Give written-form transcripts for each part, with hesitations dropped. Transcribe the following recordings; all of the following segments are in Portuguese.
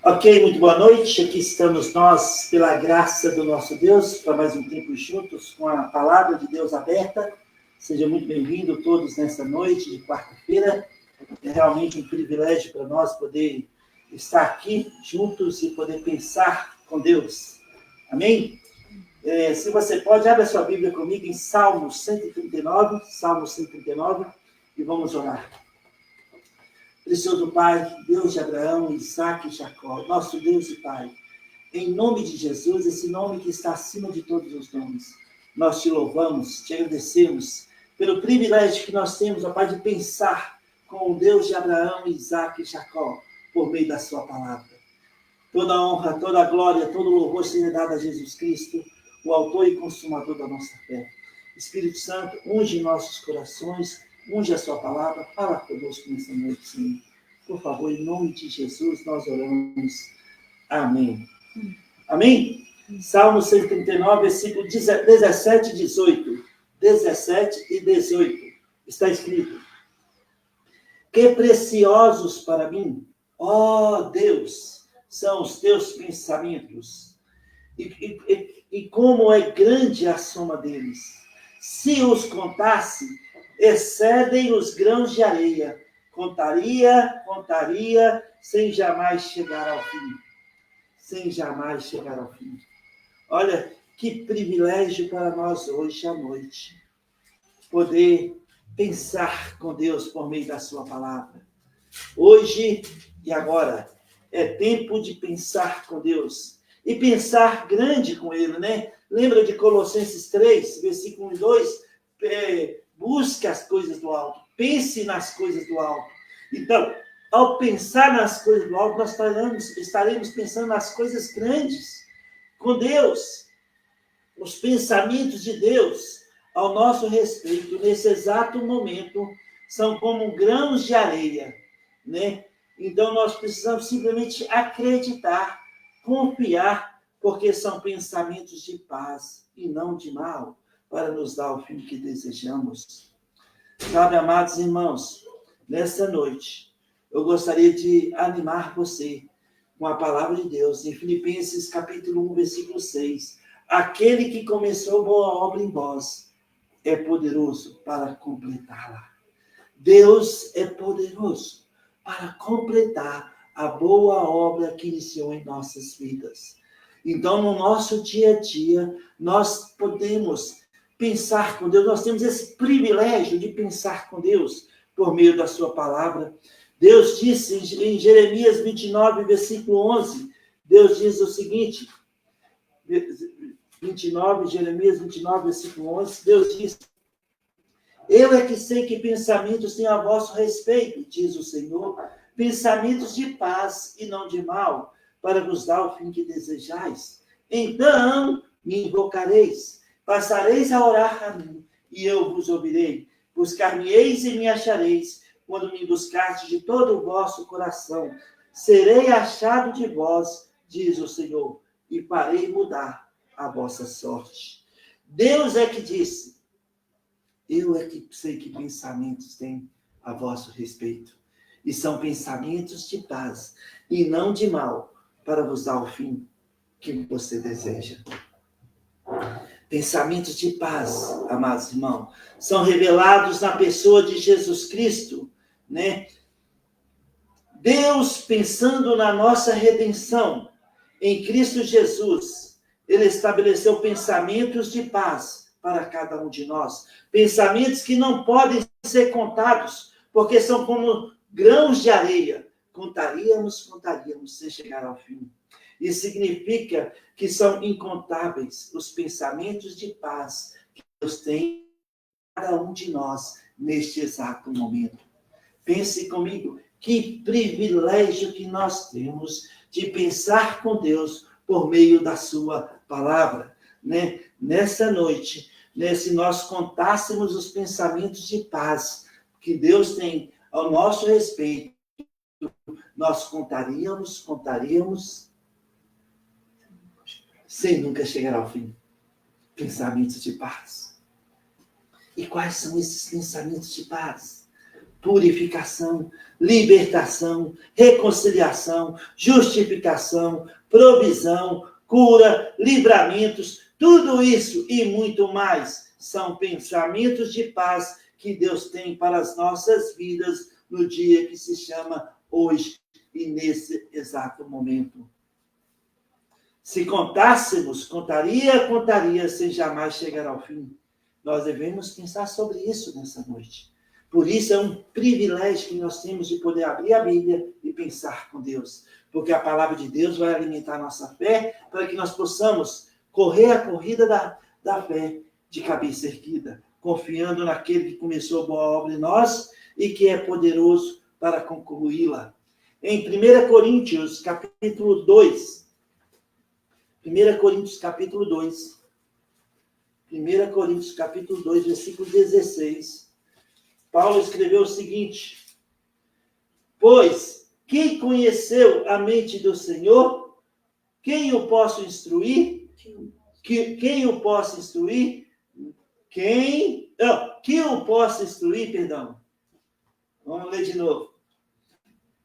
Ok, muito boa noite. Aqui estamos nós, pela graça do nosso Deus, para mais um tempo juntos com a palavra de Deus aberta. Sejam muito bem-vindos todos nessa noite de quarta-feira. É realmente um privilégio para nós poder estar aqui juntos e poder pensar com Deus. Amém? Se você pode, abre a sua Bíblia comigo em Salmo 139, e vamos orar. Precioso Pai, Deus de Abraão, Isaac e Jacó, nosso Deus e Pai, em nome de Jesus, esse nome que está acima de todos os nomes, nós te louvamos, te agradecemos pelo privilégio que nós temos, ó Pai, de pensar com o Deus de Abraão, Isaac e Jacó, por meio da sua palavra. Toda a honra, toda a glória, todo o louvor seja dado a Jesus Cristo, o autor e consumador da nossa fé. Espírito Santo, unge nossos corações, unge a sua palavra, fala conosco nessa noite, Senhor. Por favor, em nome de Jesus, nós oramos. Amém. Amém? Salmo 139, versículo 17 e 18. 17 e 18. Está escrito: Que preciosos para mim, ó Deus, são os teus pensamentos, e como é grande a soma deles. Se os contasse, excedem os grãos de areia. Contaria, sem jamais chegar ao fim. Sem jamais chegar ao fim. Olha, que privilégio para nós hoje à noite, poder pensar com Deus por meio da sua palavra. Hoje e agora é tempo de pensar com Deus e pensar grande com Ele, né? Lembra de Colossenses 3, versículo 1 e 2? Busque as coisas do alto, pense nas coisas do alto. Então, ao pensar nas coisas do alto, nós estaremos pensando nas coisas grandes, com Deus. Os pensamentos de Deus ao nosso respeito, nesse exato momento, são como grãos de areia, né? Então, nós precisamos simplesmente acreditar, confiar, porque são pensamentos de paz e não de mal, para nos dar o fim que desejamos. Sabe, amados irmãos, nessa noite, eu gostaria de animar você com a palavra de Deus, em Filipenses capítulo 1, versículo 6. Aquele que começou boa obra em vós é poderoso para completá-la. Deus é poderoso para completar a boa obra que iniciou em nossas vidas. Então, no nosso dia a dia, nós podemos pensar com Deus, nós temos esse privilégio de pensar com Deus por meio da sua palavra. Deus disse em Jeremias 29, versículo 11, Deus diz o seguinte, Jeremias 29, versículo 11, Deus diz: Eu é que sei que pensamentos tenho a vosso respeito, diz o Senhor, pensamentos de paz e não de mal, para vos dar o fim que desejais. Então me invocareis, passareis a orar a mim, e eu vos ouvirei. Buscar-me-eis e me achareis, quando me buscardes de todo o vosso coração. Serei achado de vós, diz o Senhor, e farei mudar a vossa sorte. Deus é que disse: eu é que sei que pensamentos têm a vosso respeito. E são pensamentos de paz e não de mal, para vos dar o fim que você deseja. Pensamentos de paz, amados irmãos, são revelados na pessoa de Jesus Cristo, né? Deus, pensando na nossa redenção em Cristo Jesus, Ele estabeleceu pensamentos de paz para cada um de nós. Pensamentos que não podem ser contados, porque são como grãos de areia. Contaríamos sem chegar ao fim. Isso significa que são incontáveis os pensamentos de paz que Deus tem para cada um de nós neste exato momento. Pense comigo, que privilégio que nós temos de pensar com Deus por meio da sua palavra, né? Nessa noite, né, se nós contássemos os pensamentos de paz que Deus tem ao nosso respeito, nós contaríamos sem nunca chegar ao fim. Pensamentos de paz. E quais são esses pensamentos de paz? purificação, libertação, reconciliação, justificação, provisão, cura, livramentos, tudo isso e muito mais são pensamentos de paz que Deus tem para as nossas vidas no dia que se chama hoje e nesse exato momento. Se contássemos, contaria sem jamais chegar ao fim. Nós devemos pensar sobre isso nessa noite. Por isso é um privilégio que nós temos de poder abrir a Bíblia e pensar com Deus. Porque a palavra de Deus vai alimentar a nossa fé para que nós possamos correr a corrida da fé de cabeça erguida, confiando naquele que começou a boa obra em nós e que é poderoso para concluí-la. Em 1 Coríntios, capítulo 2. 1 Coríntios, capítulo 2. 1 Coríntios, capítulo 2, versículo 16. Paulo escreveu o seguinte: pois quem conheceu a mente do Senhor, quem o possa instruir? Quem o possa instruir? Que o possa instruir, perdão. Vamos ler de novo.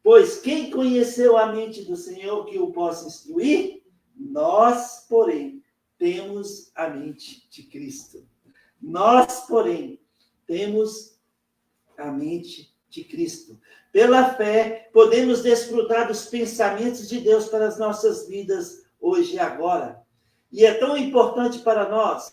Pois quem conheceu a mente do Senhor que o possa instruir? Nós, porém, temos a mente de Cristo. Nós, porém, temos a mente de Cristo. Pela fé, podemos desfrutar dos pensamentos de Deus para as nossas vidas hoje e agora. E é tão importante para nós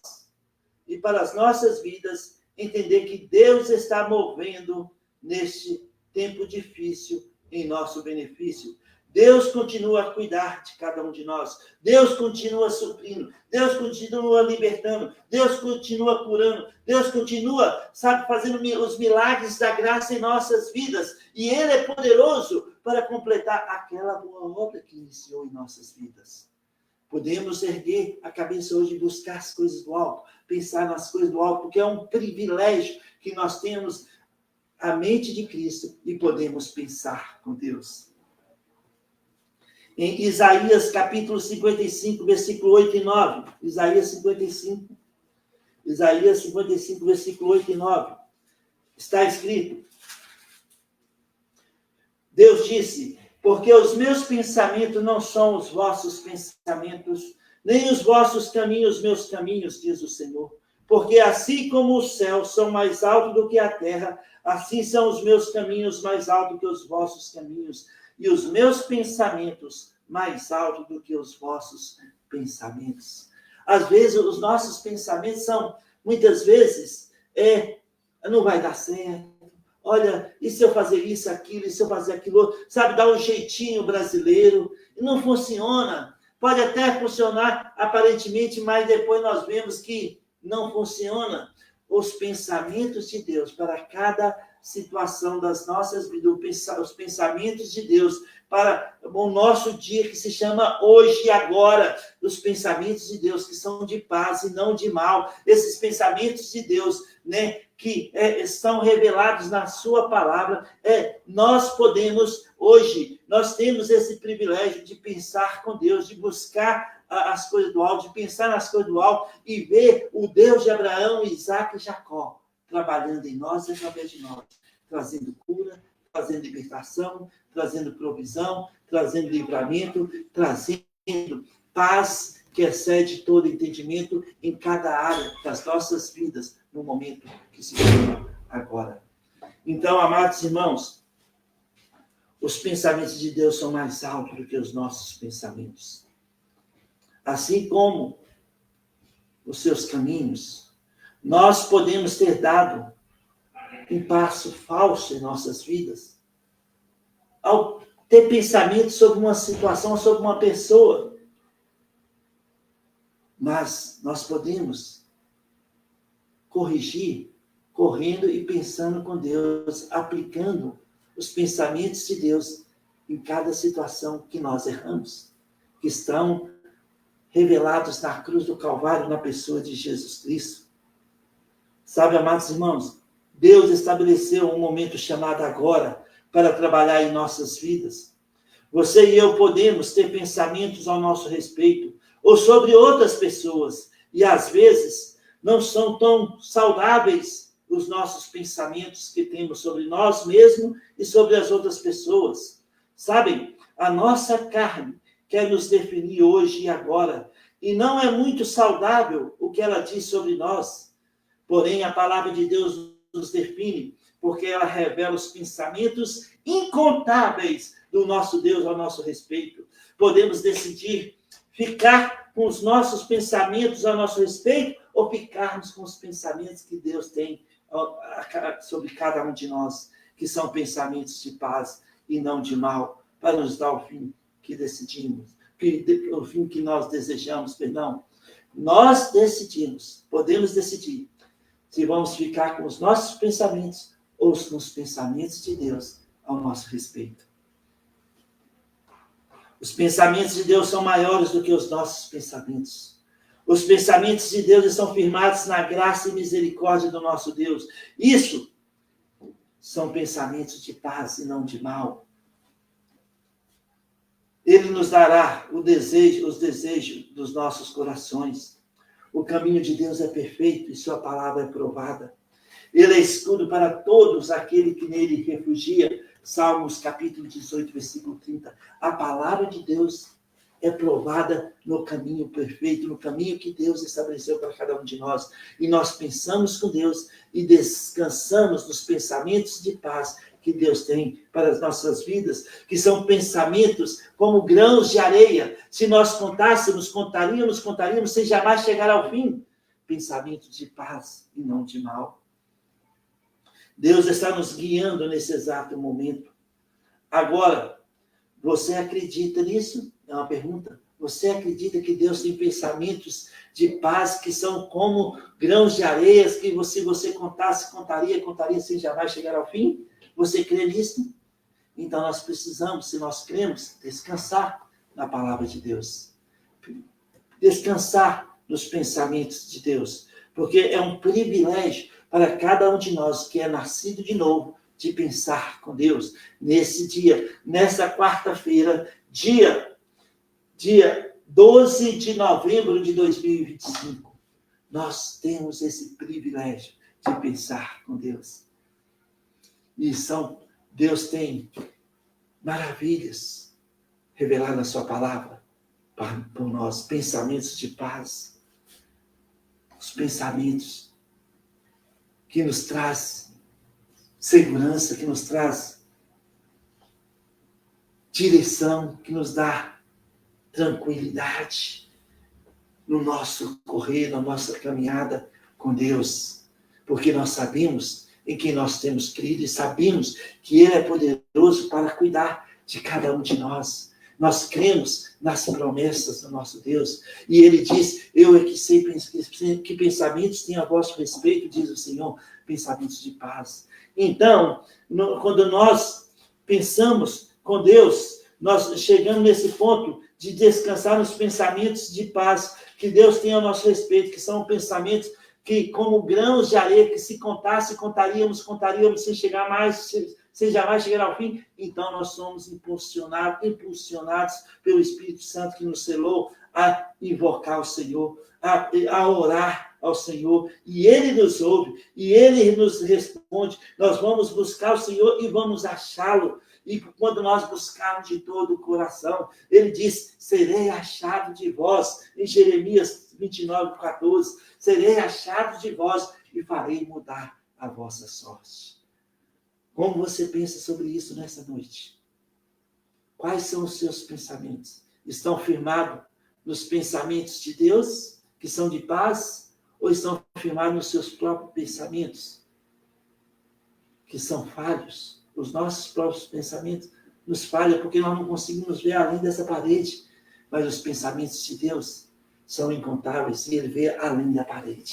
e para as nossas vidas entender que Deus está movendo neste tempo difícil em nosso benefício. Deus continua a cuidar de cada um de nós. Deus continua suprindo. Deus continua libertando. Deus continua curando. Deus continua, fazendo os milagres da graça em nossas vidas. E Ele é poderoso para completar aquela boa obra que iniciou em nossas vidas. Podemos erguer a cabeça hoje e buscar as coisas do alto, pensar nas coisas do alto, porque é um privilégio que nós temos a mente de Cristo e podemos pensar com Deus. Em Isaías capítulo 55, versículo 8 e 9. Isaías 55, versículo 8 e 9. Está escrito: Deus disse: porque os meus pensamentos não são os vossos pensamentos, nem os vossos caminhos, meus caminhos, diz o Senhor. Porque assim como os céus são mais altos do que a terra, assim são os meus caminhos mais altos que os vossos caminhos, e os meus pensamentos mais altos do que os vossos pensamentos. Às vezes, os nossos pensamentos são, muitas vezes, não vai dar certo. Olha, e se eu fazer isso, aquilo, e se eu fazer aquilo, dá um jeitinho brasileiro, e não funciona. Pode até funcionar aparentemente, mas depois nós vemos que não funciona. Os pensamentos de Deus para cada situação das nossas vidas, os pensamentos de Deus para o nosso dia que se chama hoje e agora, os pensamentos de Deus que são de paz e não de mal, esses pensamentos de Deus, que estão revelados na sua palavra, nós podemos hoje, nós temos esse privilégio de pensar com Deus, de buscar as coisas do alto, de pensar nas coisas do alto e ver o Deus de Abraão, Isaac e Jacó trabalhando em nós e através de nós, trazendo cura, trazendo libertação, trazendo provisão, trazendo livramento, trazendo paz que excede todo entendimento em cada área das nossas vidas, no momento que se chama agora. Então, amados irmãos, os pensamentos de Deus são mais altos do que os nossos pensamentos. Assim como os seus caminhos, nós podemos ter dado um passo falso em nossas vidas, ao ter pensamento sobre uma situação, sobre uma pessoa. Mas nós podemos corrigir, correndo e pensando com Deus, aplicando os pensamentos de Deus em cada situação que nós erramos, que estão revelados na cruz do Calvário, na pessoa de Jesus Cristo. Amados irmãos, Deus estabeleceu um momento chamado agora para trabalhar em nossas vidas. Você e eu podemos ter pensamentos ao nosso respeito ou sobre outras pessoas e às vezes não são tão saudáveis os nossos pensamentos que temos sobre nós mesmos e sobre as outras pessoas. Sabem, a nossa carne quer nos definir hoje e agora, e não é muito saudável o que ela diz sobre nós. Porém, a palavra de Deus nos define, porque ela revela os pensamentos incontáveis do nosso Deus ao nosso respeito. Podemos decidir ficar com os nossos pensamentos a nosso respeito ou ficarmos com os pensamentos que Deus tem sobre cada um de nós, que são pensamentos de paz e não de mal, para nos dar o fim que decidimos, o fim que nós desejamos, perdão. Nós decidimos, podemos decidir se vamos ficar com os nossos pensamentos ou com os pensamentos de Deus ao nosso respeito. Os pensamentos de Deus são maiores do que os nossos pensamentos. Os pensamentos de Deus estão firmados na graça e misericórdia do nosso Deus. Isso são pensamentos de paz e não de mal. Ele nos dará os desejos dos nossos corações. O caminho de Deus é perfeito e sua palavra é provada. Ele é escudo para todos aquele que nele refugia. Salmos capítulo 18, versículo 30. A palavra de Deus é provada no caminho perfeito, no caminho que Deus estabeleceu para cada um de nós. E nós pensamos com Deus e descansamos nos pensamentos de paz que Deus tem para as nossas vidas, que são pensamentos como grãos de areia. Se nós contássemos, contaríamos, sem jamais chegar ao fim. Pensamentos de paz e não de mal. Deus está nos guiando nesse exato momento. Agora, você acredita nisso? É uma pergunta. Você acredita que Deus tem pensamentos de paz que são como grãos de areia, que se você contasse, contaria sem jamais chegar ao fim? Você crê nisso? Então nós precisamos, se nós cremos, descansar na palavra de Deus. Descansar nos pensamentos de Deus. Porque é um privilégio para cada um de nós que é nascido de novo, de pensar com Deus. Nesse dia, nessa quarta-feira, dia 12 de novembro de 2025, nós temos esse privilégio de pensar com Deus. E Deus tem maravilhas reveladas na sua palavra por nós, pensamentos de paz, os pensamentos que nos traz segurança, que nos traz direção, que nos dá tranquilidade no nosso correr, na nossa caminhada com Deus. Porque nós sabemos em quem nós temos crido e sabemos que Ele é poderoso para cuidar de cada um de nós. Nós cremos nas promessas do nosso Deus. E Ele diz, eu é que sei que pensamentos tenho a vosso respeito, diz o Senhor, pensamentos de paz. Então, quando nós pensamos com Deus, nós chegamos nesse ponto de descansar nos pensamentos de paz que Deus tem a nosso respeito, que são pensamentos que, como grãos de areia, que se contasse, contaríamos sem jamais chegar ao fim. Então, nós somos impulsionados pelo Espírito Santo que nos selou a invocar o Senhor, a orar ao Senhor, e Ele nos ouve, e Ele nos responde. Nós vamos buscar o Senhor e vamos achá-lo. E quando nós buscarmos de todo o coração, Ele diz, serei achado de vós, em Jeremias 29, 14, serei achado de vós e farei mudar a vossa sorte. Como você pensa sobre isso nessa noite? Quais são os seus pensamentos? Estão firmados nos pensamentos de Deus, que são de paz, ou estão firmados nos seus próprios pensamentos, que são falhos? Os nossos próprios pensamentos nos falham, porque nós não conseguimos ver além dessa parede. Mas os pensamentos de Deus são incontáveis, e Ele vê além da parede.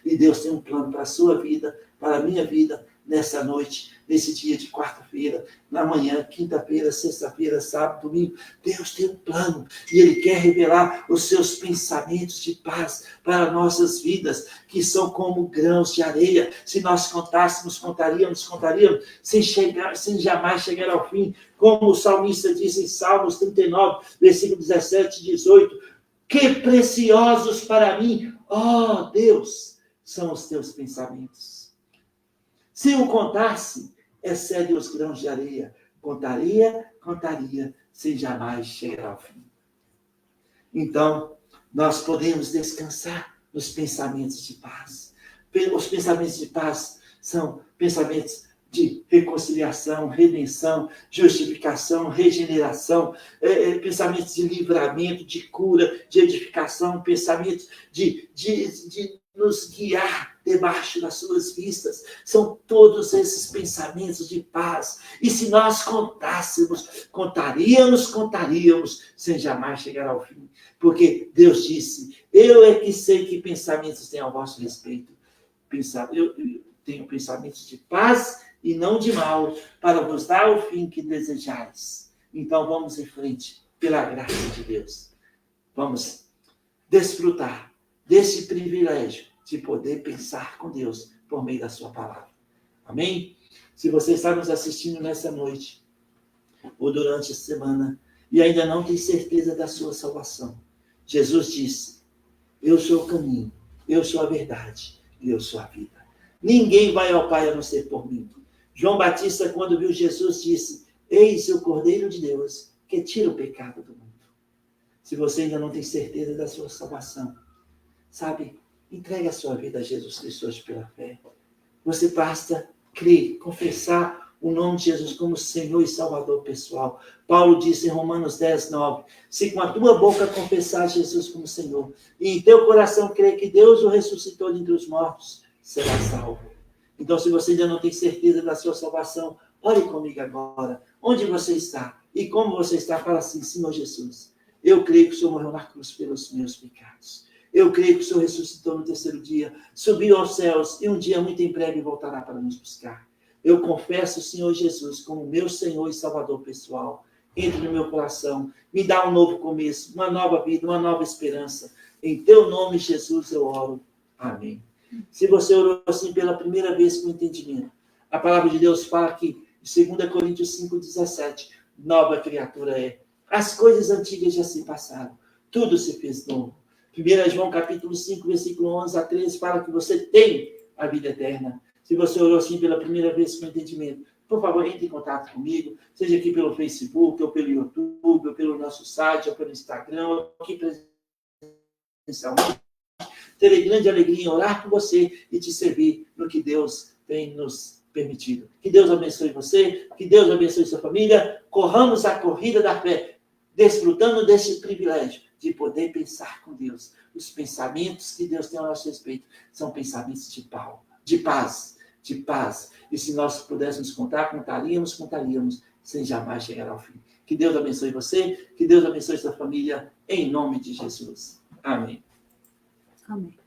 E Deus tem um plano para a sua vida, para a minha vida, nessa noite, nesse dia de quarta-feira, na manhã, quinta-feira, sexta-feira, sábado, domingo. Deus tem um plano e Ele quer revelar os seus pensamentos de paz para nossas vidas, que são como grãos de areia. Se nós contássemos, contaríamos, sem jamais chegar ao fim. Como o salmista diz em Salmos 39, versículo 17 e 18, que preciosos para mim, ó Deus, são os teus pensamentos. Se o contasse, excede os grãos de areia. Contaria, sem jamais chegar ao fim. Então, nós podemos descansar nos pensamentos de paz. Os pensamentos de paz são pensamentos de reconciliação, redenção, justificação, regeneração, pensamentos de livramento, de cura, de edificação, pensamentos de nos guiar debaixo das suas vistas. São todos esses pensamentos de paz. E se nós contaríamos, sem jamais chegar ao fim. Porque Deus disse, eu é que sei que pensamentos têm ao vosso respeito. Eu tenho pensamentos de paz e não de mal, para vos dar o fim que desejais. Então vamos em frente, pela graça de Deus. Vamos desfrutar desse privilégio de poder pensar com Deus por meio da sua palavra. Amém? Se você está nos assistindo nessa noite, ou durante a semana, e ainda não tem certeza da sua salvação, Jesus disse, eu sou o caminho, eu sou a verdade, e eu sou a vida. Ninguém vai ao Pai a não ser por mim. João Batista, quando viu Jesus, disse, eis o Cordeiro de Deus, que tira o pecado do mundo. Se você ainda não tem certeza da sua salvação, sabe, entregue a sua vida a Jesus Cristo hoje pela fé. Você basta crer, confessar o nome de Jesus como Senhor e Salvador pessoal. Paulo disse em Romanos 10, 9, se com a tua boca confessar Jesus como Senhor, e em teu coração crer que Deus o ressuscitou dentre os mortos, será salvo. Então, se você ainda não tem certeza da sua salvação, ore comigo agora. Onde você está? E como você está? Fala assim, Senhor Jesus, eu creio que o Senhor morreu na cruz pelos meus pecados. Eu creio que o Senhor ressuscitou no terceiro dia, subiu aos céus e um dia muito em breve voltará para nos buscar. Eu confesso o Senhor Jesus como meu Senhor e Salvador pessoal. Entre no meu coração, me dá um novo começo, uma nova vida, uma nova esperança. Em teu nome, Jesus, eu oro. Amém. Se você orou assim pela primeira vez com entendimento, a palavra de Deus fala que, em 2 Coríntios 5,17, nova criatura é. As coisas antigas já se passaram, tudo se fez novo. 1 João capítulo 5, versículo 11 a 13, fala que você tem a vida eterna. Se você orou assim pela primeira vez com entendimento, por favor, entre em contato comigo, seja aqui pelo Facebook, ou pelo YouTube, ou pelo nosso site, ou pelo Instagram, ou aqui presencialmente. Terei grande alegria em orar por você e te servir no que Deus tem nos permitido. Que Deus abençoe você, que Deus abençoe sua família. Corramos a corrida da fé, desfrutando desse privilégio de poder pensar com Deus. Os pensamentos que Deus tem ao nosso respeito são pensamentos de paz. E se nós pudéssemos contar, contaríamos, sem jamais chegar ao fim. Que Deus abençoe você, que Deus abençoe sua família, em nome de Jesus. Amém. Amém.